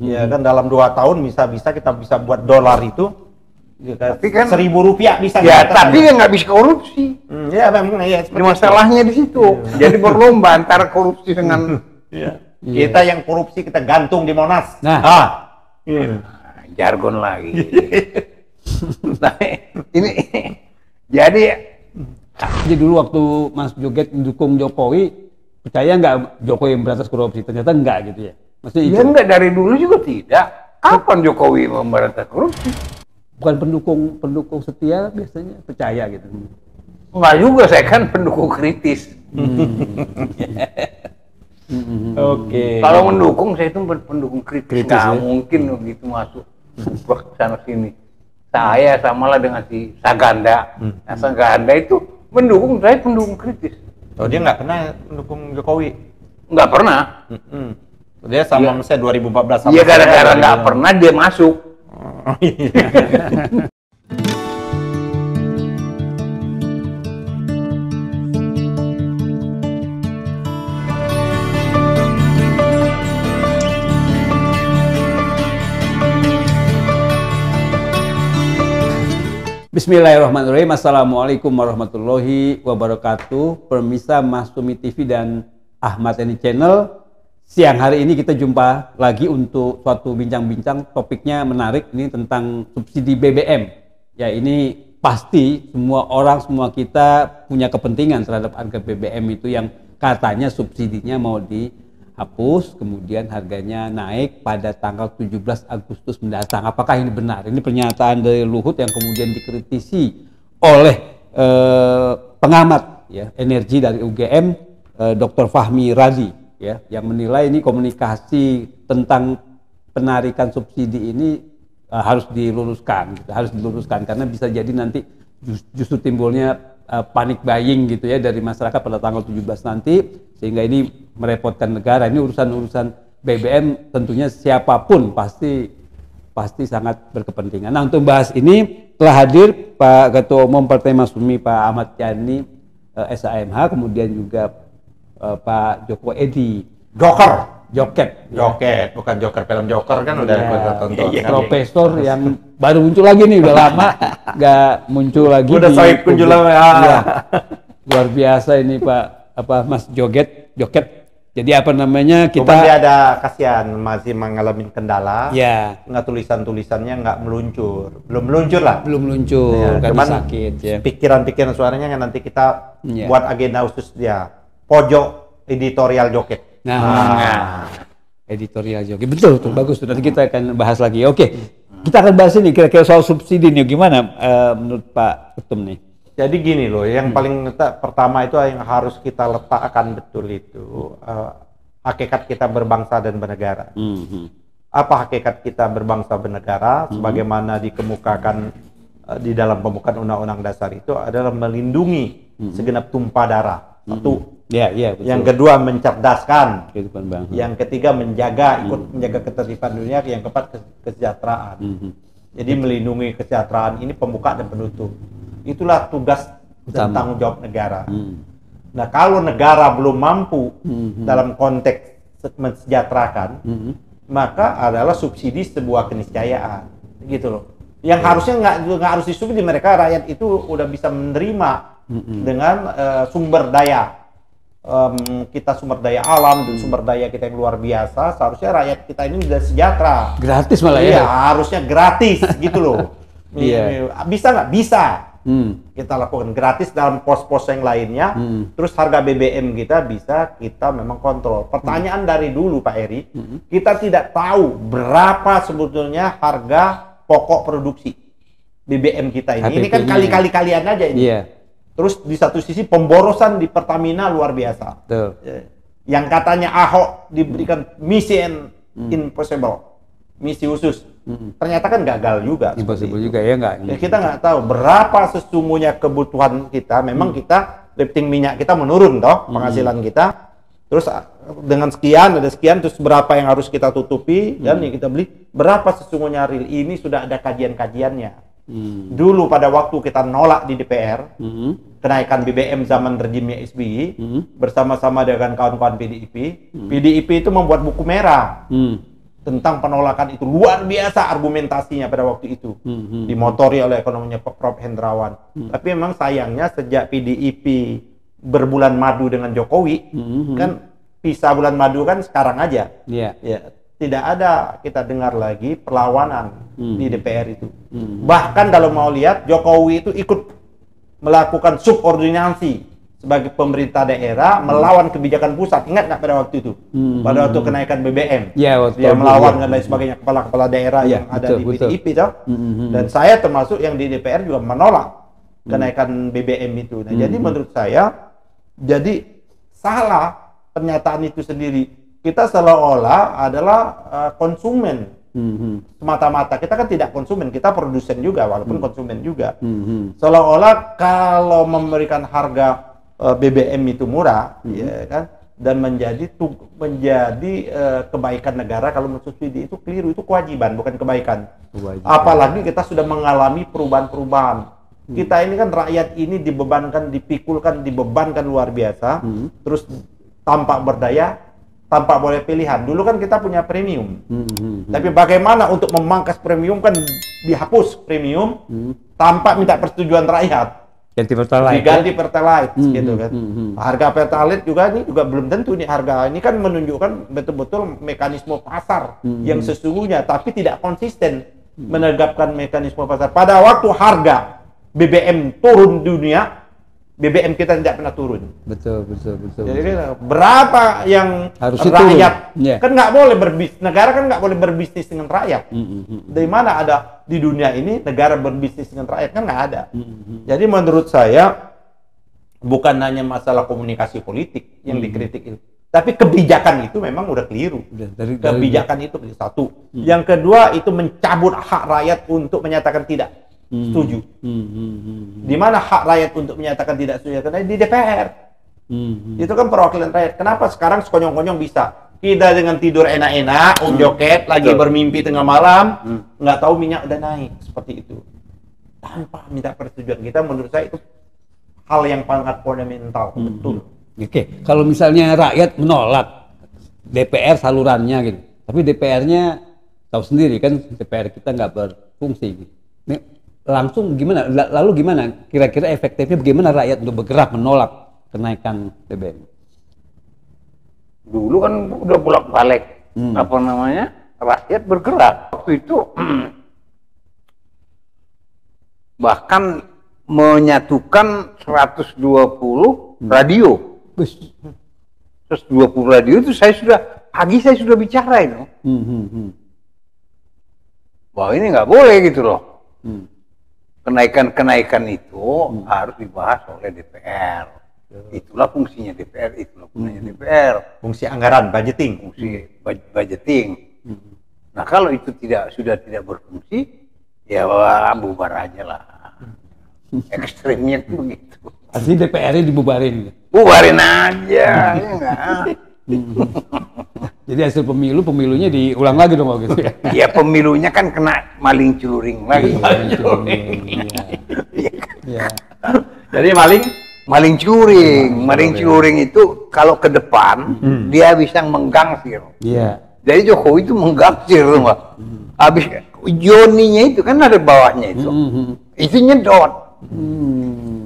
Ya kan dalam 2 tahun bisa kita bisa buat dolar itu. Tapi kan Rp1.000 bisa. Ya, tapi kan nggak bisa korupsi. Ya memang ya. Masalahnya di situ. Jadi berlomba antara korupsi dengan kita yang korupsi kita gantung di Monas. Jargon lagi. Nah, ini jadi dulu waktu Mas Joget mendukung Jokowi, percaya nggak Jokowi memberantas korupsi? Ternyata enggak gitu ya. Maksudnya ya enggak, dari dulu juga tidak. Kapan Jokowi memberantas korupsi? Bukan pendukung setia biasanya percaya gitu. Enggak juga, saya kan pendukung kritis. Oke. Kalau mendukung saya itu pendukung kritis. Nggak mungkin begitu masuk ke sana sini. Saya samalah dengan si Saganda. Nah, Saganda itu mendukung, saya pendukung kritis. Oh, dia nggak pernah mendukung Jokowi? Nggak pernah. Dia sama saya 2014 sama. Iya, gara-gara nggak pernah dia masuk. Bismillahirrahmanirrahim. Assalamualaikum warahmatullahi wabarakatuh. Pemirsa Masumi TV dan Ahmad Yani Channel. Siang hari ini kita jumpa lagi untuk suatu bincang-bincang. Topiknya menarik, ini tentang subsidi BBM. Ya, ini pasti semua orang, semua kita punya kepentingan terhadap harga BBM itu yang katanya subsidinya mau dihapus, kemudian harganya naik pada tanggal 17 Agustus mendatang. Apakah ini benar? Ini pernyataan dari Luhut yang kemudian dikritisi oleh pengamat ya, energi dari UGM, Dr. Fahmi Radi, ya, yang menilai ini komunikasi tentang penarikan subsidi ini harus diluruskan, gitu, harus diluruskan karena bisa jadi nanti justru timbulnya panic buying gitu ya dari masyarakat pada tanggal 17 nanti, sehingga ini merepotkan negara. Ini urusan BBM tentunya siapapun pasti sangat berkepentingan. Nah, untuk bahas ini telah hadir Pak Ketua Umum Partai Masumi Pak Ahmad Yani SAMH, kemudian juga Pak Joko Edi Joket, bukan Joker, film Joker kan udah kita tonton. Profesor yang baru muncul lagi nih, udah lama nggak muncul lagi. Udah Sohib Kunjula ya. Luar biasa ini Pak Mas Joket. Jadi apa namanya, kita Cuman dia ada kasihan masih mengalami kendala. Ya. Nggak tulisannya nggak meluncur, belum meluncur ya, cuman sakit ya. Pikiran suaranya kan nanti kita buat agenda khusus dia pojok editorial Joket. Nah, editorial Joget, betul, bagus. Nanti kita akan bahas lagi. Oke, kita akan bahas ini kira-kira soal subsidi nih, gimana menurut Pak Ketum nih? Jadi gini loh, yang paling pertama itu yang harus kita letakkan betul itu hakikat kita berbangsa dan bernegara. Apa hakikat kita berbangsa bernegara? Sebagaimana dikemukakan di dalam pembukaan Undang-Undang Dasar itu adalah melindungi segenap tumpah darah. Satu. Betul. Yang kedua mencerdaskan. Bangsa. Yang ketiga ikut menjaga ketertiban dunia. Yang keempat kesejahteraan. Jadi melindungi kesejahteraan ini pembuka dan penutup. Itulah tugas dan tanggung jawab negara. Nah, kalau negara belum mampu dalam konteks mensejahterakan, maka adalah subsidi sebuah keniscayaan, gitu loh. Yang harusnya nggak harus disubsidi, mereka rakyat itu udah bisa menerima dengan sumber daya kita, sumber daya alam dan sumber daya kita yang luar biasa. Seharusnya rakyat kita ini sudah sejahtera. Gratis malah ya? Iya, harusnya gratis gitu loh. Bisa nggak? Bisa. Kita lakukan gratis dalam pos-pos yang lainnya. Terus harga BBM kita bisa kita memang kontrol. Pertanyaan dari dulu Pak Eri, kita tidak tahu berapa sebetulnya harga pokok produksi BBM kita ini. Ini kan kali-kalian aja ini. Terus di satu sisi pemborosan di Pertamina luar biasa. Yang katanya Ahok diberikan misi impossible, misi khusus. Ternyata kan gagal juga. Impossible juga ya nggak? Kita nggak tahu berapa sesungguhnya kebutuhan kita. Memang kita lifting minyak kita menurun toh penghasilan kita. Terus dengan ada sekian terus berapa yang harus kita tutupi dan yang kita beli, berapa sesungguhnya real. Ini sudah ada kajian-kajiannya. Dulu pada waktu kita nolak di DPR kenaikan BBM zaman rejimnya SBY bersama-sama dengan kawan-kawan PDIP. PDIP itu membuat buku merah tentang penolakan itu luar biasa argumentasinya pada waktu itu, dimotori oleh ekonominya Prof. Hendrawan. Tapi memang sayangnya sejak PDIP berbulan madu dengan Jokowi, kan pisah bulan madu kan sekarang aja. Ya, tidak ada kita dengar lagi perlawanan di DPR itu. Bahkan kalau mau lihat, Jokowi itu ikut melakukan subordinasi sebagai pemerintah daerah melawan kebijakan pusat. Ingat nggak pada waktu itu? Pada waktu kenaikan BBM. Dia melawan dan lain sebagainya, kepala-kepala daerah yang ada di PDIP. Dan saya termasuk yang di DPR juga menolak kenaikan BBM itu. Nah, jadi menurut saya, jadi salah pernyataan itu sendiri. Kita seolah-olah adalah konsumen semata-mata. Kita kan tidak konsumen, kita produsen juga, walaupun konsumen juga. Seolah-olah kalau memberikan harga BBM itu murah, ya kan, dan menjadi kebaikan negara kalau mensubsidi itu keliru, itu kewajiban bukan kebaikan. Apalagi kita sudah mengalami perubahan-perubahan. Kita ini kan rakyat ini dibebankan luar biasa, terus tanpa berdaya, tanpa boleh pilihan. Dulu kan kita punya premium, tapi bagaimana untuk memangkas premium kan dihapus premium tanpa minta persetujuan rakyat. Diganti Pertalite, gitu kan. Harga Pertalite juga ini juga belum tentu nih harga. Ini kan menunjukkan betul-betul mekanisme pasar yang sesungguhnya, tapi tidak konsisten menegakkan mekanisme pasar. Pada waktu harga BBM turun dunia, BBM kita tidak pernah turun. Betul. Jadi berapa yang harusnya rakyat kan nggak boleh berbisnis, negara kan nggak boleh berbisnis dengan rakyat. Dari mana ada di dunia ini negara berbisnis dengan rakyat? Kan nggak ada. Jadi menurut saya bukan hanya masalah komunikasi politik yang dikritik itu, tapi kebijakan itu memang udah keliru. Kebijakan itu satu. Yang kedua itu mencabut hak rakyat untuk menyatakan tidak setuju. Di mana hak rakyat untuk menyatakan tidak setuju? Karena di DPR. Itu kan perwakilan rakyat. Kenapa sekarang sekonyong-konyong bisa? Kita dengan tidur enak-enak, joket, lagi bermimpi tengah malam, nggak tahu minyak udah naik. Seperti itu. Tanpa minta persetujuan kita, menurut saya itu hal yang sangat fundamental. Betul. Oke, kalau misalnya rakyat menolak DPR salurannya gitu, tapi DPR-nya tahu sendiri kan DPR kita nggak berfungsi gitu. Langsung gimana? Lalu gimana? Kira-kira efektifnya bagaimana rakyat untuk bergerak menolak kenaikan BBM? Dulu kan udah bolak-balik, rakyat bergerak. Waktu itu bahkan menyatukan 120 radio. 120 radio itu saya sudah bicara itu. Bahwa ini nggak boleh gitu loh. Kenaikan itu harus dibahas oleh DPR. Itulah fungsinya DPR, Fungsi anggaran, budgeting. Nah, kalau itu sudah tidak berfungsi, ya bubar aja lah. Ekstrimnya itu begitu. Artinya DPR-nya dibubarin. Bubarin aja, ya enggak. Jadi hasil pemilunya diulang lagi dong gitu ya. Iya, pemilunya kan kena maling celuring lagi. Iya. Jadi maling celuring itu kalau ke depan dia bisa menggangsir. Iya. Jadi Jokowi itu menggangsir, Mbak. Habis Joninya itu kan ada bawahnya itu. Itu nyedot.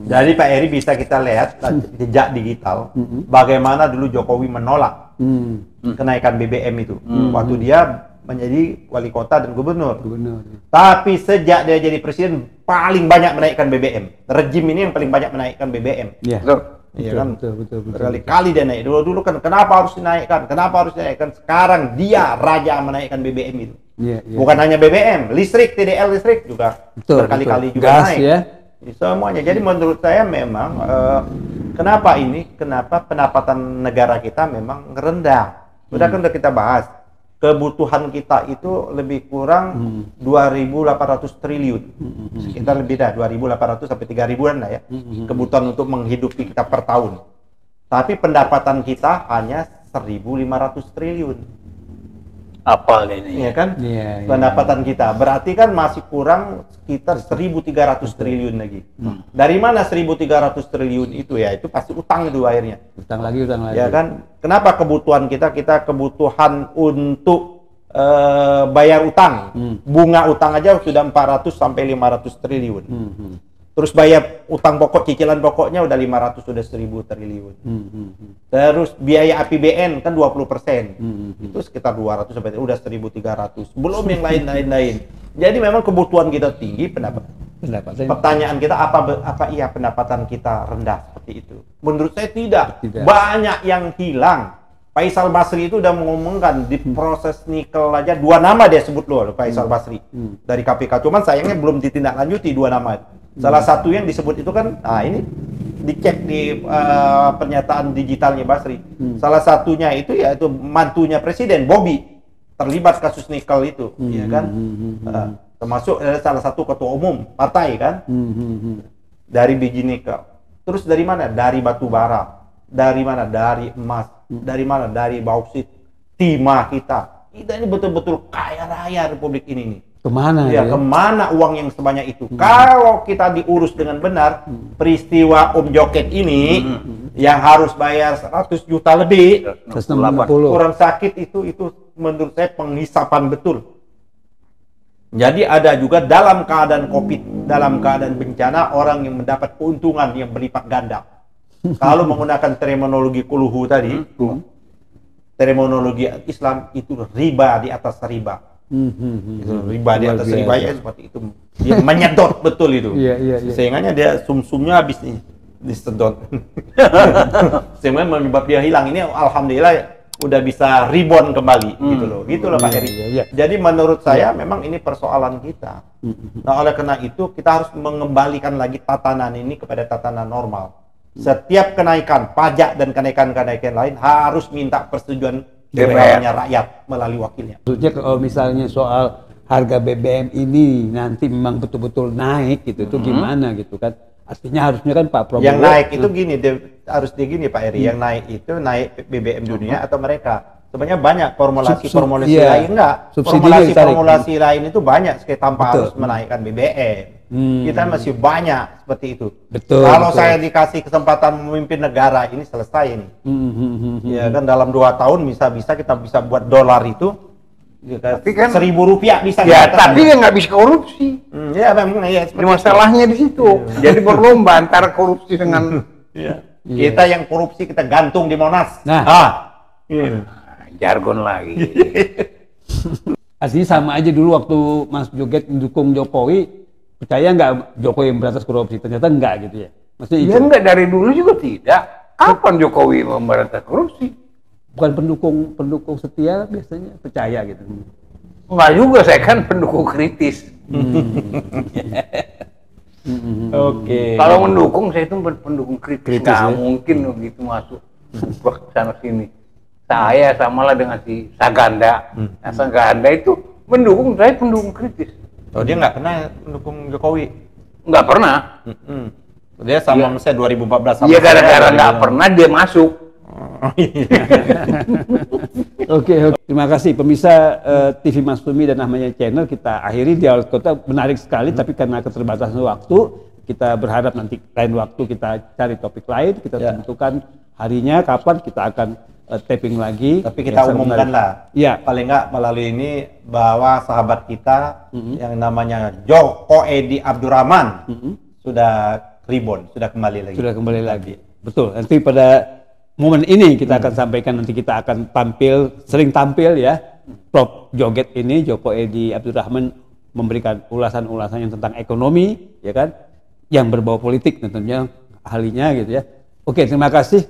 Jadi Pak Eri bisa kita lihat jejak digital bagaimana dulu Jokowi menolak kenaikan BBM itu waktu dia menjadi wali kota dan gubernur. Tapi sejak dia jadi presiden paling banyak menaikkan BBM. Rejim ini yang paling banyak menaikkan BBM. Iya. Iya kan? Betul. Berkali-kali dia naik. Dulu kan kenapa harus dinaikkan? Sekarang dia raja menaikkan BBM itu. Bukan hanya BBM, listrik, TDL listrik juga berkali-kali juga gas, naik. Ya? Semuanya. Jadi menurut saya memang kenapa pendapatan negara kita memang rendah. Sudah kita bahas. Kebutuhan kita itu lebih kurang 2.800 triliun. Sekitar lebih dah 2.800 sampai 3.000-an lah ya. Kebutuhan untuk menghidupi kita per tahun. Tapi pendapatan kita hanya 1.500 triliun. Apa ini? Iya kan? Pendapatan kita. Berarti kan masih kurang sekitar 1.300 triliun lagi. Dari mana 1.300 triliun itu ya? Itu pasti utang itu akhirnya. Utang lagi. Ya kan? Kenapa kebutuhan kita kebutuhan untuk bayar utang. Bunga utang aja sudah 400 sampai 500 triliun. Terus bayar utang pokok, cicilan pokoknya udah 500, sudah 1000 triliun. Terus biaya APBN kan 20%. Itu sekitar 200 sampai udah 1300. Belum yang lain-lain. Jadi memang kebutuhan kita tinggi, pertanyaan kita apa iya pendapatan kita rendah seperti itu? Menurut saya tidak. Banyak yang hilang. Faisal Basri itu udah mengumumkan di proses nikel aja 2 nama dia sebut loh, Faisal Basri dari KPK. Cuman sayangnya belum ditindaklanjuti 2 nama. Salah satu yang disebut itu kan, ini dicek di pernyataan digitalnya Basri. Salah satunya itu ya itu mantunya Presiden Bobby terlibat kasus nikel itu, ya kan? Termasuk salah satu ketua umum partai kan, dari biji nikel. Terus dari mana? Dari batu bara. Dari mana? Dari emas. Dari mana? Dari bauksit. Timah kita. Kita ini betul-betul kaya raya Republik ini nih. Kemana ya? Kemana uang yang sebanyak itu? Kalau kita diurus dengan benar, peristiwa Om Joket ini yang harus bayar 100 juta lebih, 160. Orang sakit itu menurut saya penghisapan betul. Jadi ada juga dalam keadaan COVID, dalam keadaan bencana, orang yang mendapat keuntungan yang berlipat ganda. Kalau menggunakan terminologi kuluhu tadi, terminologi Islam itu riba di atas riba. Riba di atas riba ya seperti itu. Dia menyedot betul itu. Sehingga dia sumsumnya habis nih disedot. Sehingga menyebab dia hilang. Ini alhamdulillah udah bisa rebound kembali gitu loh Pak Heri. Jadi menurut saya memang ini persoalan kita. Nah, oleh karena itu kita harus mengembalikan lagi tatanan ini kepada tatanan normal. Setiap kenaikan pajak dan kenaikan-kenaikan lain harus minta persetujuan DPR-nya rakyat melalui wakilnya. Maksudnya kalau misalnya soal harga BBM ini nanti memang betul-betul naik gitu, itu gimana gitu kan? Artinya harusnya kan Pak Prabowo. Yang naik itu gini, harus digini Pak Heri. Yang naik itu naik BBM dunia atau mereka? Sebenarnya banyak formulasi lain enggak. Formulasi lain itu banyak tanpa harus menaikkan BBM. Kita masih banyak seperti itu. Kalau saya dikasih kesempatan memimpin negara ini selesai ini. Ya kan dalam 2 tahun bisa kita bisa buat dolar itu. Tapi kan Rp1.000 bisa. Ya tapi kan nggak bisa korupsi. Ya memang ya. Masalahnya di situ. Jadi berlomba antara korupsi dengan kita yang korupsi kita gantung di Monas. Jargon lagi. Artinya sama aja dulu waktu Mas Joget mendukung Jokowi. Percaya nggak Jokowi memberantas korupsi? Ternyata enggak gitu ya. Maksudnya ya enggak, dari dulu juga tidak. Kapan Jokowi memberantas korupsi? Bukan pendukung setia biasanya percaya gitu. Enggak juga, saya kan pendukung kritis. Oke. Kalau mendukung saya itu pendukung kritis. Nggak mungkin gitu masuk ke sana sini. Saya samalah dengan si Saganda. Nah, Saganda itu mendukung, saya pendukung kritis. Oh, dia nggak pernah mendukung Jokowi? Nggak pernah. Dia sama saya 2014. Iya, gara-gara nggak pernah dia masuk. Oke. Terima kasih pemirsa TV Maksumi dan namanya channel. Kita akhiri dialog kita menarik sekali, tapi karena keterbatasan waktu, kita berharap nanti lain waktu kita cari topik lain, kita tentukan harinya kapan kita akan taping lagi. Tapi kita umumkan lah, paling nggak melalui ini bahwa sahabat kita yang namanya Joko Edi Abdurrahman sudah rebound, sudah kembali lagi. Betul. Nanti pada momen ini kita akan sampaikan, nanti kita akan sering tampil ya. Prof Joget ini, Joko Edi Abdurrahman memberikan ulasan-ulasan yang tentang ekonomi, ya kan, yang berbau politik tentunya ahlinya gitu ya. Oke, terima kasih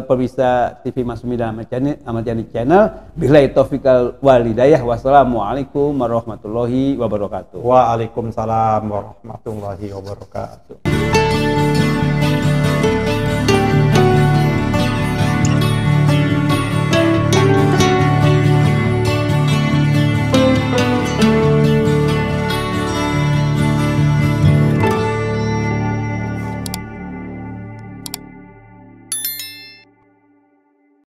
pemirsa TV Maksumi dan Ahmad Yani Channel. Billahi taufiq wal hidayah. Wassalamualaikum warahmatullahi wabarakatuh. Waalaikumsalam warahmatullahi wabarakatuh.